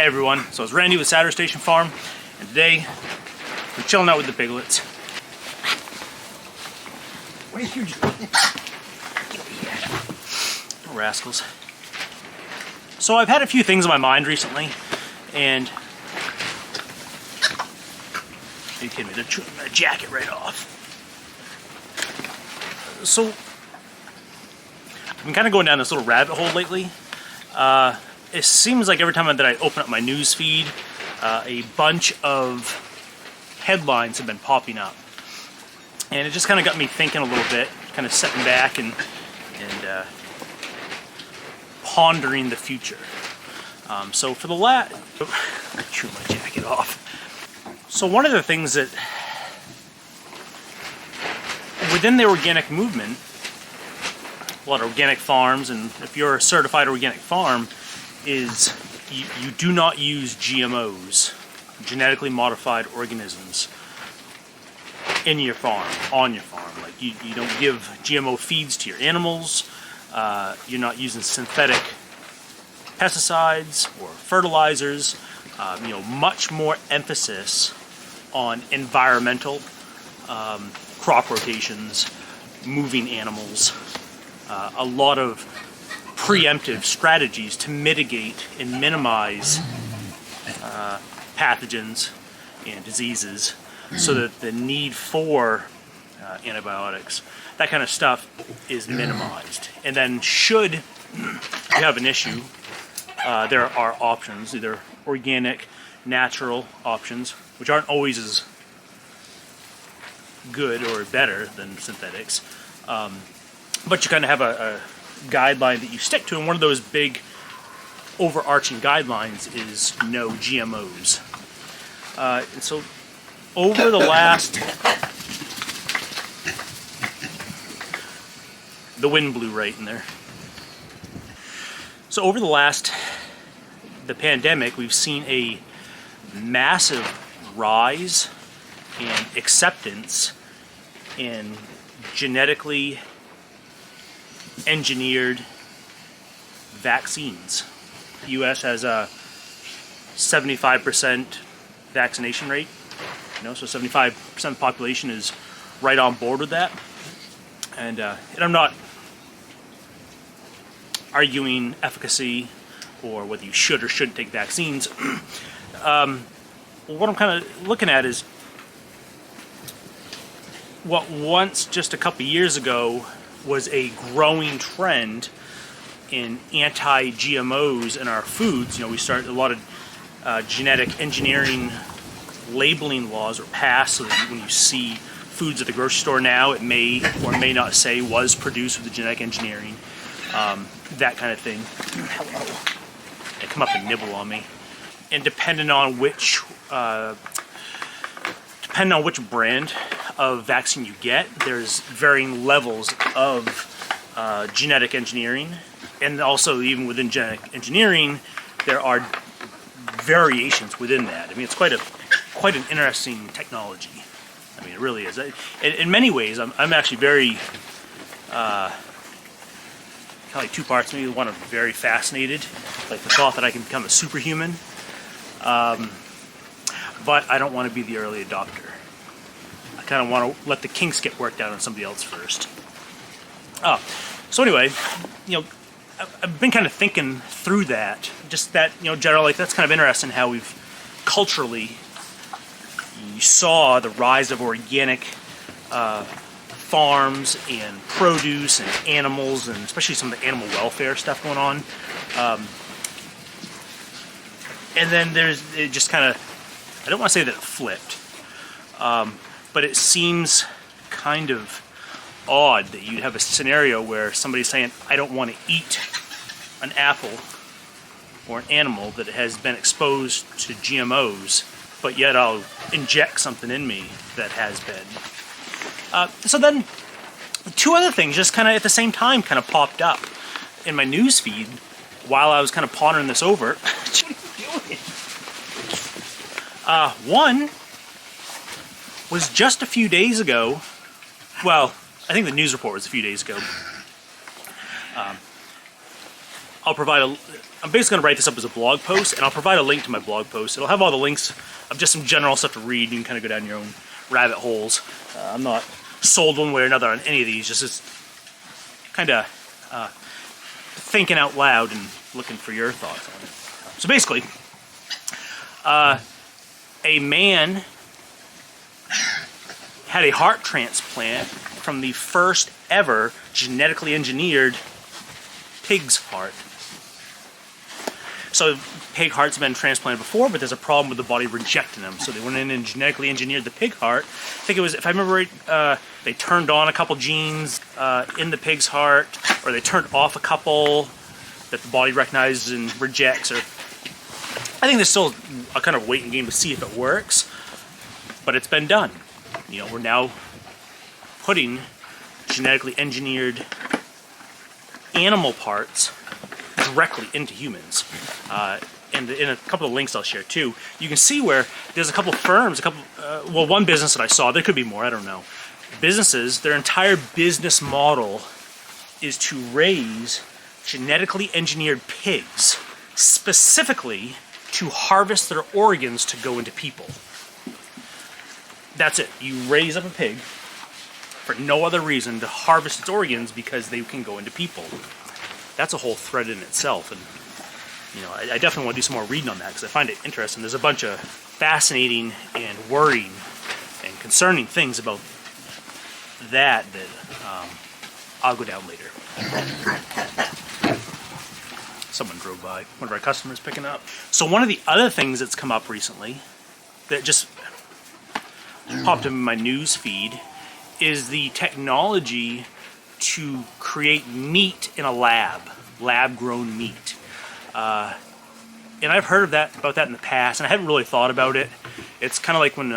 Hey everyone, so it's Randy with Saturday Station Farm, and today we're chilling out with the piglets. What are you doing? Rascals. So I've had a few things on my mind recently, and are you kidding me? They're chewing my jacket right off. So I've been kind of going down this little rabbit hole lately. It seems like every time that I open up my news feed, a bunch of headlines have been popping up. And it just kind of got me thinking a little bit, kind of sitting back and pondering the future. So for the chew my jacket off. So one of the things that, within the organic movement, a lot of organic farms, and if you're a certified organic farm, is you do not use GMOs, genetically modified organisms, in your farm, on your farm. Like you don't give GMO feeds to your animals. You're not using synthetic pesticides or fertilizers. Much more emphasis on environmental crop rotations, moving animals, a lot of preemptive strategies to mitigate and minimize pathogens and diseases, so that the need for antibiotics, that kind of stuff, is minimized. And then should you have an issue, there are options, either organic, natural options, which aren't always as good or better than synthetics, but you kind of have a guideline that you stick to, and one of those big overarching guidelines is no GMOs. And so over the last, the wind blew right in there. So over the pandemic, we've seen a massive rise and acceptance in genetically engineered vaccines. The U.S. has a 75% vaccination rate. So 75% of the population is right on board with that. And I'm not arguing efficacy or whether you should or shouldn't take vaccines. What I'm kind of looking at is what once, just a couple years ago, was a growing trend in anti-GMOs in our foods. We started a lot of genetic engineering labeling laws were passed, so that when you see foods at the grocery store now, it may or may not say was produced with the genetic engineering, that kind of thing. Hello. They come up and nibble on me. And depending on which brand of vaccine you get, there's varying levels of genetic engineering, and also even within genetic engineering, there are variations within that. It's quite an interesting technology. It really is. In many ways, I'm actually very kind of like two parts. Maybe one, I'm very fascinated, like the thought that I can become a superhuman. But I don't want to be the early adopter. I kind of want to let the kinks get worked out on somebody else first. So anyway, I've been kind of thinking through that. Just that, generally, that's kind of interesting how we've culturally, you saw the rise of organic farms and produce and animals, and especially some of the animal welfare stuff going on. And then it just kind of, I don't want to say that it flipped, but it seems kind of odd that you'd have a scenario where somebody's saying, I don't want to eat an apple or an animal that has been exposed to GMOs, but yet I'll inject something in me that has been. So then, two other things just kind of at the same time kind of popped up in my news feed while I was kind of pondering this over. What are you doing? One was just a few days ago. Well, I think the news report was a few days ago. I'm basically going to write this up as a blog post, and I'll provide a link to my blog post. It'll have all the links of just some general stuff to read. You can kind of go down your own rabbit holes. I'm not sold one way or another on any of these, just kind of thinking out loud and looking for your thoughts on it. So basically, a man had a heart transplant from the first ever genetically engineered pig's heart. So pig hearts have been transplanted before, but there's a problem with the body rejecting them. So they went in and genetically engineered the pig heart. I think it was, if I remember right, they turned on a couple genes in the pig's heart, or they turned off a couple that the body recognizes and rejects. Or I think there's still a kind of waiting game to see if it works, but it's been done. We're now putting genetically engineered animal parts directly into humans. And in a couple of links I'll share too, you can see where there's a couple firms, one business that I saw, there could be more, I don't know. Businesses, their entire business model is to raise genetically engineered pigs, specifically to harvest their organs to go into people. That's it. You raise up a pig for no other reason to harvest its organs because they can go into people. That's a whole thread in itself, and I definitely want to do some more reading on that because I find it interesting. There's a bunch of fascinating and worrying and concerning things about that I'll go down later. Someone drove by. One of our customers picking up. So one of the other things that's come up recently that just popped in my news feed is the technology to create meat in a lab-grown meat. And I've heard about that in the past, and I haven't really thought about it. It's kind of like when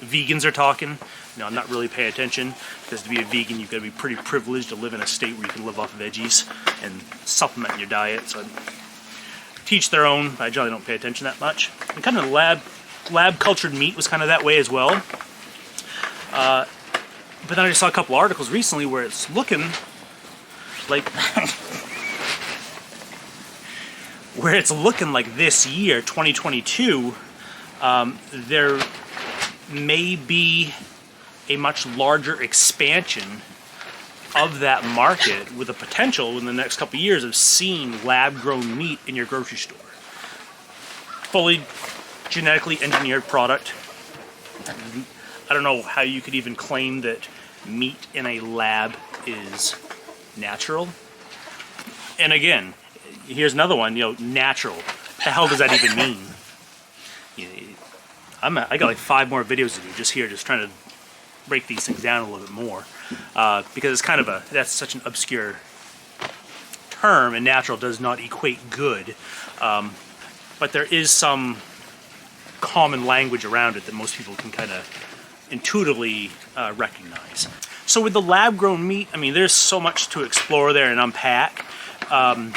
vegans are talking. I'm not really paying attention, because to be a vegan, you've got to be pretty privileged to live in a state where you can live off veggies and supplement your diet. So I teach their own, but I generally don't pay attention that much. And kind of lab-cultured meat was kind of that way as well. But then I just saw a couple articles recently where it's looking like this year, 2022, there may be a much larger expansion of that market with the potential in the next couple of years of seeing lab-grown meat in your grocery store. Fully genetically engineered product. I don't know how you could even claim that meat in a lab is natural. And again, here's another one, natural. What the hell does that even mean? I got like 5 more videos to do just here, just trying to break these things down a little bit more. Because it's kind of that's such an obscure term, and natural does not equate good. But there is some common language around it that most people can kind of intuitively recognize. So with the lab-grown meat, there's so much to explore there and unpack. And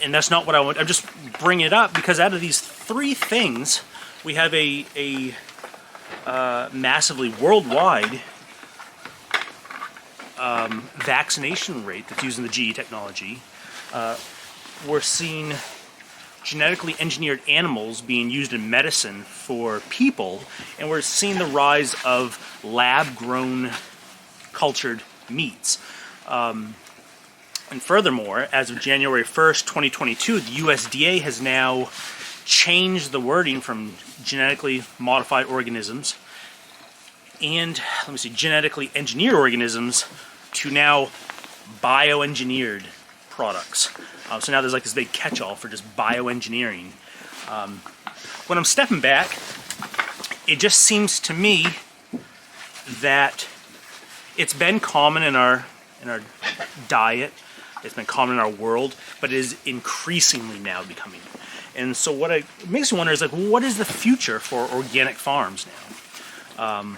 that's not what I want. I'm just bringing it up because out of these 3 things, we have a massively worldwide vaccination rate that's using the GE technology. We're seeing genetically engineered animals being used in medicine for people, and we're seeing the rise of lab-grown cultured meats. And furthermore, as of January 1st, 2022, the USDA has now changed the wording from genetically modified organisms and, genetically engineered organisms to now bioengineered products. So now there's like this big catch-all for just bioengineering. When I'm stepping back, it just seems to me that it's been common in our diet, it's been common in our world, but it is increasingly now becoming. And so it makes me wonder is what is the future for organic farms now?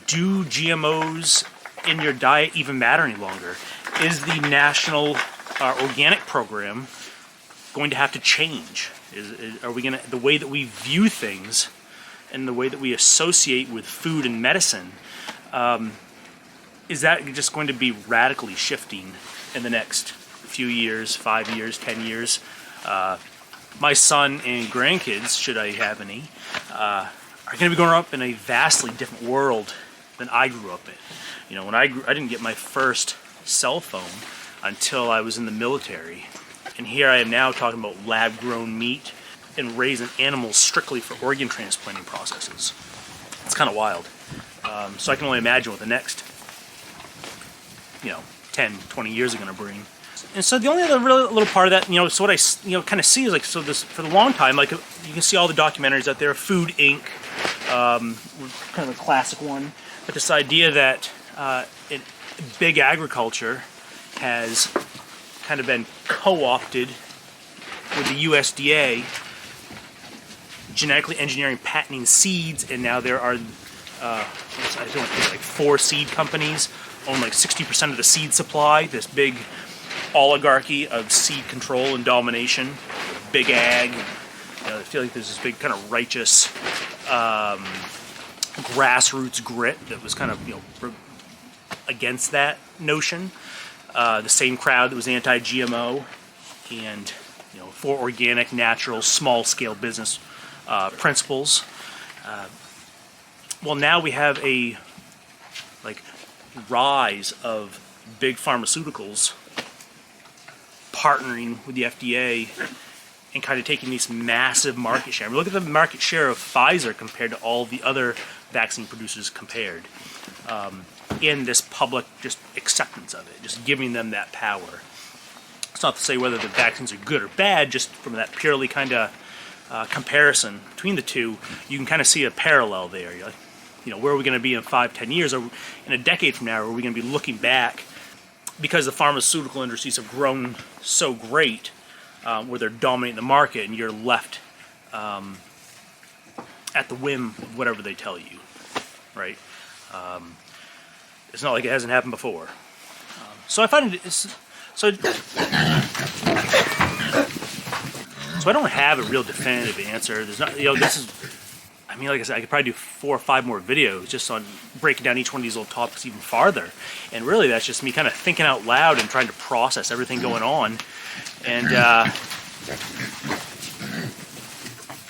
Do GMOs in your diet even matter any longer? Is the national organic program going to have to change? Are we the way that we view things and the way that we associate with food and medicine, is that just going to be radically shifting in the next few years, 5 years, 10 years, my son and grandkids, should I have any, are going to be growing up in a vastly different world than I grew up in. You know, when I didn't get my first cell phone until I was in the military, and here I am now talking about lab-grown meat and raising animals strictly for organ transplanting processes. It's kind of wild. So I can only imagine what the next, 10, 20 years are going to bring. And so the only other really little part of that, so what I, kind of see is like, so this, for the long time, like you can see all the documentaries out there, Food Inc., kind of a classic one, but this idea that big agriculture has kind of been co-opted with the USDA, genetically engineering, patenting seeds, and now there are, I don't think, like 4 seed companies own like 60% of the seed supply, this big oligarchy of seed control and domination, big ag. I feel like there's this big kind of righteous grassroots grit that was kind of against that notion. The same crowd that was anti-GMO and for organic, natural, small-scale business principles. Well, now we have a rise of big pharmaceuticals partnering with the FDA and kind of taking these massive market share. I mean, look at the market share of Pfizer compared to all the other vaccine producers compared. In this public just acceptance of it, just giving them that power. It's not to say whether the vaccines are good or bad, just from that purely kind of comparison between the two, you can kind of see a parallel there. You're like, where are we going to be in 5, 10 years, or in a decade from now? Are we going to be looking back because the pharmaceutical industries have grown so great, where they're dominating the market, and you're left at the whim of whatever they tell you, right? It's not like it hasn't happened before. So I find it so I don't have a real definitive answer. There's not, this is, I mean, like I said, I could probably do 4 or 5 more videos just on breaking down each one of these little topics even farther. And really, that's just me kind of thinking out loud and trying to process everything going on. And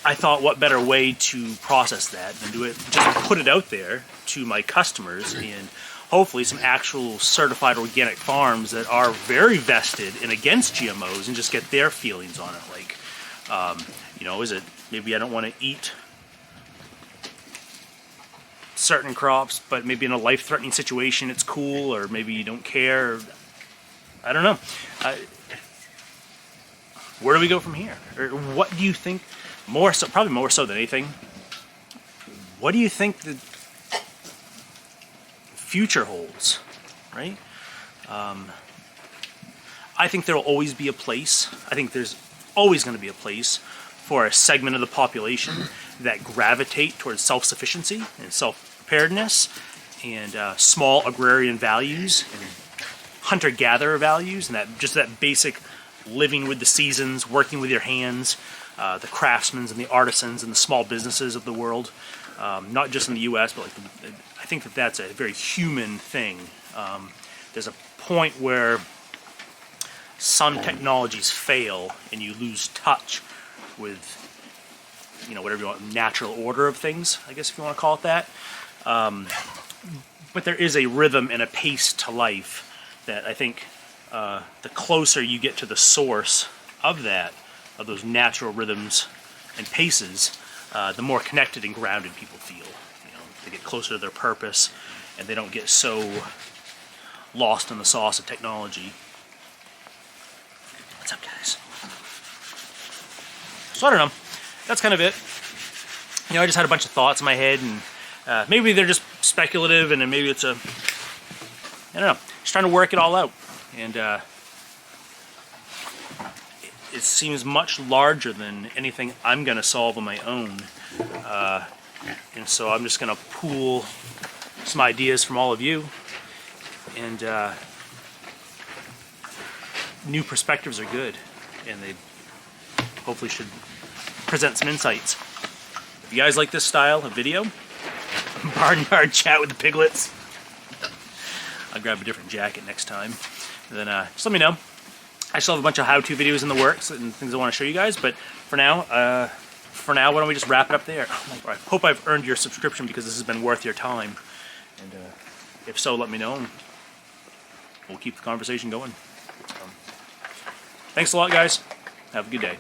I thought, what better way to process that than do it, just put it out there to my customers and hopefully some actual certified organic farms that are very vested and against GMOs, and just get their feelings on it. Like, is it maybe I don't want to eat certain crops, but maybe in a life-threatening situation it's cool, or maybe you don't care. I don't know. Where do we go from here? Or what do you think? More so, probably more so than anything, what do you think the future holds, right? I think there will always be a place. I think there's always going to be a place for a segment of the population that gravitate towards self-sufficiency and self-preparedness and small agrarian values and hunter-gatherer values, and that basic living with the seasons, working with your hands, the craftsmen and the artisans and the small businesses of the world, not just in the U.S., but I think that's a very human thing. There's a point where some technologies fail and you lose touch with, whatever you want, natural order of things, I guess if you want to call it that. But there is a rhythm and a pace to life that I think the closer you get to the source of those natural rhythms and paces, the more connected and grounded people feel. They get closer to their purpose, and they don't get so lost in the sauce of technology. What's up, guys? So I don't know. That's kind of it. I just had a bunch of thoughts in my head, and maybe they're just speculative, and then maybe it's I don't know. Just trying to work it all out, and it seems much larger than anything I'm going to solve on my own. And so I'm just going to pool some ideas from all of you, and new perspectives are good, and they hopefully should present some insights. If you guys like this style of video, barnyard chat with the piglets, I'll grab a different jacket next time. And then just let me know. I still have a bunch of how-to videos in the works and things I want to show you guys, but for now, why don't we just wrap it up there? I hope I've earned your subscription because this has been worth your time. And if so, let me know. And we'll keep the conversation going. Thanks a lot, guys. Have a good day.